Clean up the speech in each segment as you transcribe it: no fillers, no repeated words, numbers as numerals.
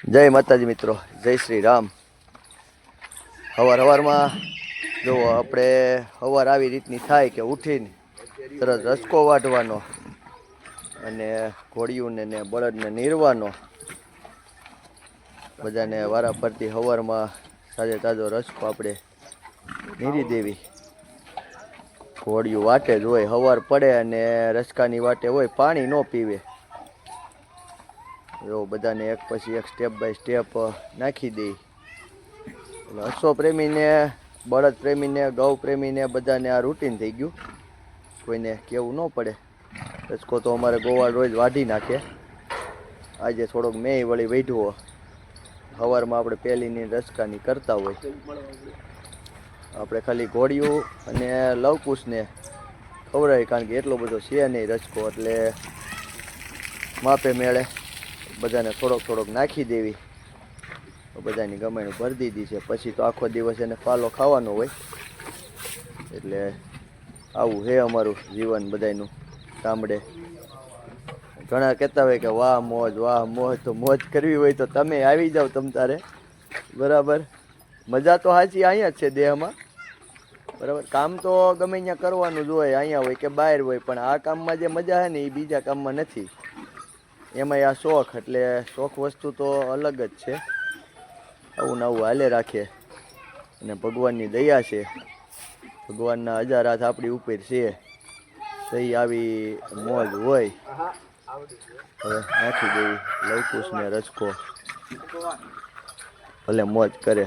જય માતાજી મિત્રો, જય શ્રી રામ. સવારમાં જો આપણે સવાર આવી રીતની થાય કે ઉઠીને તરત રસકો વાઢવાનો અને ઘોડિયુંને ને બળદને નીરવાનો, બધાને વારા ફરતી સવારમાં તાજો તાજો રસકો આપણે નીરી દેવી. ઘોડિયું વાટે જ હોય, સવાર પડે અને રસકાની વાટે હોય, પાણી ન પીવે. એવો બધાને એક પછી એક સ્ટેપ બાય સ્ટેપ નાખી દઈ. એટલે અશ્વ પ્રેમીને, બળદ પ્રેમીને, ગૌ પ્રેમીને બધાને આ રૂટીન થઈ ગયું, કોઈને કહેવું ન પડે. રસકો તો અમારે ગોવાળ રોજ વાઢી નાખે. આજે થોડોક મેં વળી વેઢવો. સવારમાં આપણે પહેલીની રસકાની કરતા હોય. આપણે ખાલી ઘોડિયું અને લવકુશને ખવડાવી, કારણ કે એટલો બધો છે નહીં રસકો, એટલે માપે મેળે બધાને થોડોક નાખી દેવી. બધાની ગમાણું ભરી દીધી છે. પછી તો આખો દિવસ એને ફાલો ખાવાનો હોય. એટલે આવું છે અમારું જીવન બધાનું ગામડે. ઘણા કહેતા હોય કે વાહ મોજ, તો મોજ કરવી હોય તો તમે આવી જાઓ તમ તારે, બરાબર. મજા તો સાચી અહીંયા જ છે દેહમાં, બરાબર. કામ તો ગમે ત્યાં કરવાનું જ હોય, અહીંયા હોય કે બહાર હોય, પણ આ કામમાં જે મજા છે ને એ બીજા કામમાં નથી. એમાંય આ શોખ, એટલે શોખ વસ્તુ તો અલગ જ છે. આવું ને આવું હાલે રાખે, અને ભગવાનની દયા છે, ભગવાનના 1000 હાથ આપણી ઉપર છે. સહી આવી મોજ હોય. હવે નાખી દેવી લવકુશને રસકો, ભલે મોજ કરે.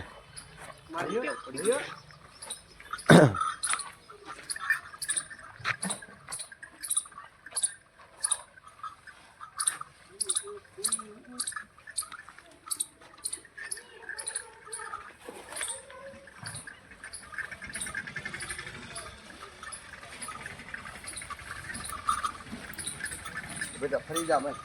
બેટા ફરી જા મેં.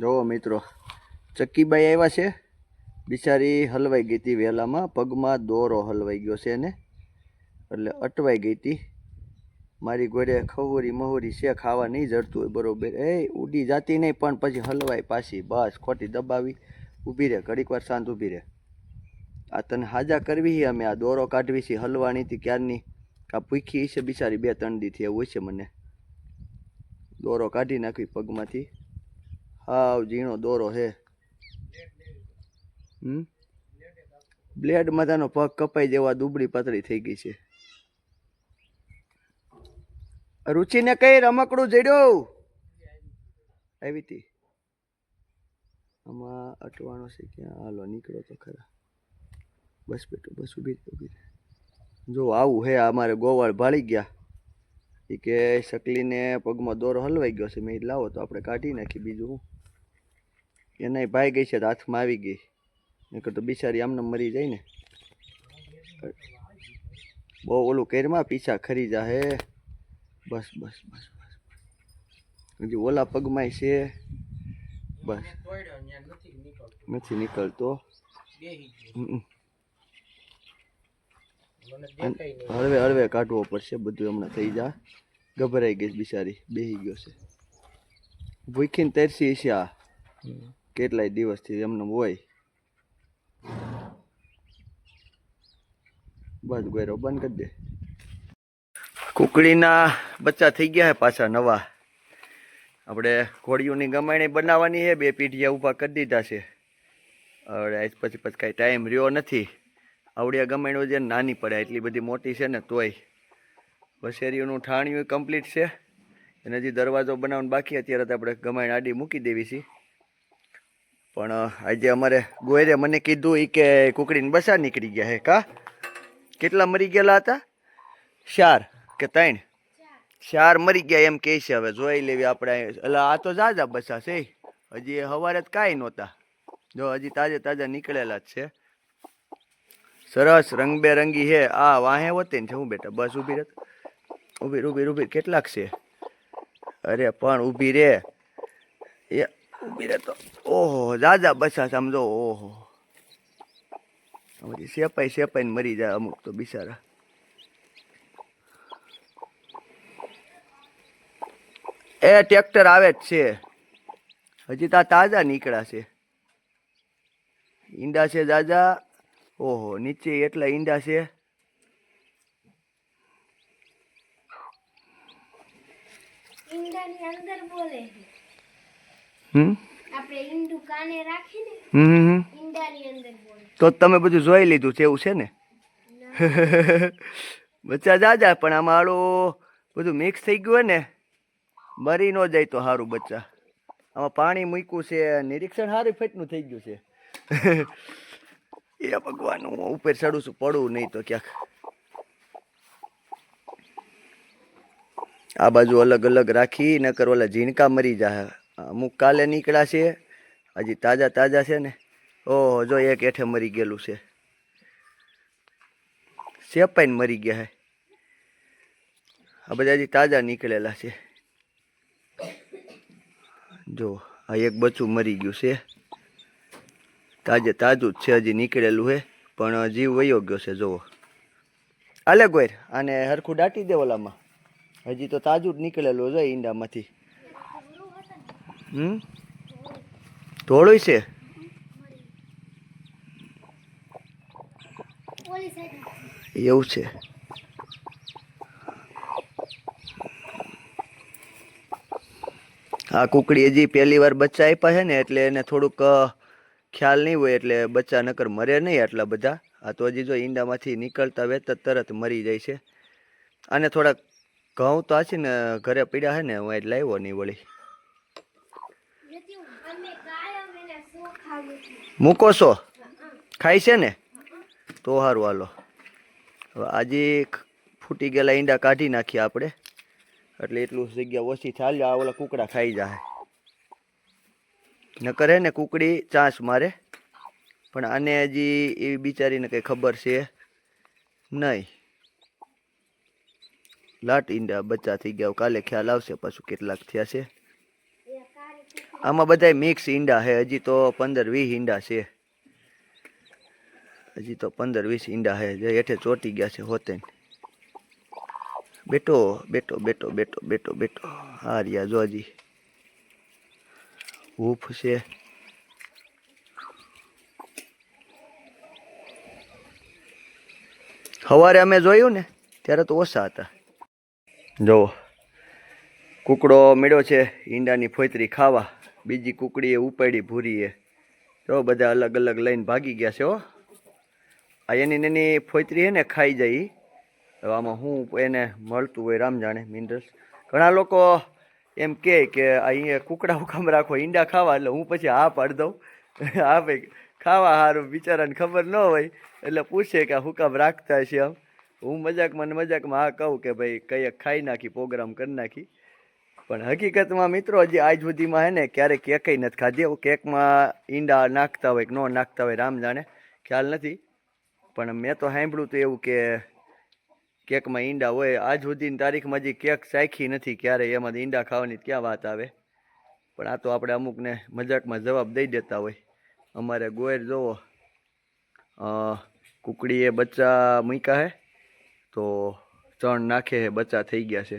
જો મિત્રો, ચક્કીબાઈ આવ્યા છે. બિચારી હલવાઈ ગઈ હતી વહેલામાં, પગમાં દોરો હલવાઈ ગયો છે એને, એટલે અટવાઈ ગઈ હતી. મારી ઘોડે ખવરી મહોરી છે, ખાવા નહીં જડતું હોય બરોબર. ઉડી જાતી નહીં, પણ પછી હલવાઈ પાછી. બસ ખોટી દબાવી. ઊભી રહે, ઘડીક વાર શાંત ઊભી રહે. આ તને હાજા કરવી, અમે આ દોરો કાઢવી છે, હલવાની હતી ક્યારની. આ પૂખી છે બિચારી, 2-3 દીથી એવું છે. મને દોરો કાઢી નાખવી પગમાંથી. હાવ ઝીણો દોરો હે. બ્લેડ માથાનો પગ કપાઈ જેવા દુબળી પાતળી થઈ ગઈ છે. રુચિને કઈ રમકડું જડ્યું આવી હતી. આમાં અટવાનો છે ક્યાં? હાલો નીકળો તો ખરા. બસ બેટો બસ, ઊભી. જો આવું હે, અમારે ગોવાળ ભાળી ગયા. એ કે શકલીને પગમાં દોરો હલવાઈ ગયો છે. મેં લાવો તો આપણે કાઢી નાખી, બીજું હું. એનાય ભાઈ ગઈ છે તો હાથમાં આવી ગઈ, નકર તો બિચારી આમને મરી જાય ને. બહુ ઓલું કેરમાં પીછા ખરી જા હે. બસ હજી ઓલા પગમાં છે. બસ નથી નીકળતો. હળવે કાઢવો પડશે બધું. હમણાં થઈ જા. ગભરાઈ ગઈ બિચારી, બેહી ગયો છે. ભૂખીને તરસી છે આ કેટલાય દિવસથી એમને હોય. બસ ગોયરો બંધ કરી દે. કુકડીના બચ્ચા થઈ ગયા છે પાછા નવા. આપણે ઘોડિયુંની ગમાણી બનાવવાની છે. 2 પીઢિયા ઊભા કરી દીધા છે. હવે આજ પછી કાંઈ ટાઈમ રહ્યો નથી. આવડિયા ગમાણીઓ જે નાની પડે, એટલી બધી મોટી છે ને તોય. વસેરીઓનું ઠાણિયું કમ્પ્લીટ છે, અને હજી દરવાજો બનાવવાનો બાકી. અત્યારે તો આપણે ગમાણી આડી મૂકી દેવી છે. પણ આજે અમારે ગોયરે મને કીધું એ કે કુકડીને બસા નીકળી ગયા હે. કા કેટલા મરી ગયેલા હતા? 4 કે 3? 4 મરી ગયા એમ કહે છે. હવે જોઈ લેવી આપણે. એટલે આ તો જાજા બસા છે. હજી સવારે જ કાંઈ નહોતા. જો હજી તાજા નીકળેલા જ છે. સરસ રંગબેરંગી છે. આ વાહે હોતે ને હું બેટા. બસ ઊભી રહે, ઊભી. કેટલાક છે? અરે પણ ઊભી રે, એ ઊભી રહે તો. ઓહો જાજા બસા સમજો. ઓહો પછી સેપાઈ ને મરી જાય અમુક તો બિચારા. એ ટ્રેક્ટર આવે જ છે, હજી તા તાજા નીકળ્યા છે. ઈંડા છે જાજા. ઓહો, નીચે એટલા ઈંડા છે. ઈંડાની અંદર બોલે આપણે ઈંડું કાને રાખીને ઈંડાની અંદર બોલે. તો તમે બધું જોઈ લીધું છે એવું છે ને? બચ્ચા જાજા, પણ આમાં આડું બધું મિક્સ થઈ ગયું હોય ને, મરી ન જાય તો સારું. બચ્ચા આમાં પાણી મૂક્યું છે, નિરીક્ષણ સારું ફેટનું થઈ ગયું છે. એ ભગવાન, હું ઉપર ચડું છું, પડવું નહીં તો ક્યાંક. આ બાજુ અલગ અલગ રાખી, નકર ઓલા ઝીણકા મરી જાય. અમુક કાલે નીકળ્યા છે, હજી તાજા તાજા છે ને. ઓહો, જો એક હેઠે મરી ગયેલું છે, સેપાઈને મરી ગયા હે. આ બધા હજી તાજા નીકળેલા છે. જો આ એક બચ્ચું મરી ગયું છે, તાજે તાજું જ છે, હજી નીકળેલું છે, પણ જીવ વયો ગયો છે. જુઓ, આલે ગોર, આને હરખું દાટી દે ઓલામાં. હજી તો તાજું જ નીકળેલું છે ઈંડામાંથી. ધોળું છે. એવું છે. આ કુકડી હજી પહેલી વાર બચ્ચા આપ્યા છે ને, એટલે એને થોડુંક ખ્યાલ નહીં હોય, એટલે બચ્ચા નકર મરે નહીં આટલા બધા. આ તો હજી જો ઈંડામાંથી નીકળતા વેત જ તરત મરી જાય છે. અને થોડાક ઘઉં તો આછી ને ઘરે પીડ્યા છે ને, હું એટલે લાવ્યો નહીં વળી. મૂકો છો? ખાય છે ને? તો સારું, હાલો. હવે આજે ફૂટી ગયેલા ઈંડા કાઢી નાખીએ આપણે, એટલે એટલું જગ્યા ઓછી ચાલ્યો. આ ઓલા કુકડા ખાઈ જાય, નકર હે ને કુકડી ચાંસ મારે. પણ આને હજી એવી બિચારીને કંઈ ખબર છે નહીં. લાટ ઈંડા બચ્ચા થઈ ગયા, કાલે ખ્યાલ આવશે પાછું કેટલાક થયા છે. આમાં બધા મિક્સ ઈંડા છે, હજી તો 15-20 ઈંડા છે. હજી તો 15-20 ઈંડા છે, જે હેઠે ચોટી ગયા છે હોતે. બેટો બેટો બેટો બેટો બેટો બેટો, હા રહ્યા જો હજી હૂફ છે. સવારે અમે જોયું ને ત્યારે તો ઓછા હતા. જુઓ, કુકડો મળ્યો છે ઈંડાની ફોતરી ખાવા. બીજી કુકડીએ ઉપાડી ભૂરીએ. જો બધા અલગ અલગ લઈને ભાગી ગયા છે. હો, આ એની નાની ફોતરી છે ને, ખાઈ જાય. હવે આમાં શું એને મળતું હોય રામ જાણે મિનરલ્સ. ઘણા લોકો એમ કહે કે અહીંયા કુકડા હુકામ રાખો ઈંડા ખાવા, એટલે હું પછી હા પાડી દઉં. હા ભાઈ, ખાવા સારું, બિચારાને ખબર ન હોય એટલે પૂછે કે આ હુકામ રાખતા છે. આમ હું મજાકમાં ને મજાકમાં હા કહું કે ભાઈ કંઈક ખાઈ નાખી, પ્રોગ્રામ કરી નાખી. પણ હકીકતમાં મિત્રો હજી આજ સુધીમાં હે ને ક્યારેક કેકય નથી ખાધી. એવું કેકમાં ઈંડા નાખતા હોય કે ન નાખતા હોય રામ જાણે, ખ્યાલ નથી. પણ મેં તો સાંભળ્યું હતું એવું કે કેકમાં ઈંડા હોય. આજ સુધીની તારીખમાં હજી કેક ચાખી નથી ક્યારેય, એમાં ઈંડા ખાવાની ક્યાં વાત આવે. પણ આ તો આપણે અમુકને મજાકમાં જવાબ દઈ દેતા હોય. અમારે ગોર જોવો, કુકડીએ બચ્ચા મૂક્યા હે તો ચણ નાખે હે, બચ્ચા થઈ ગયા છે.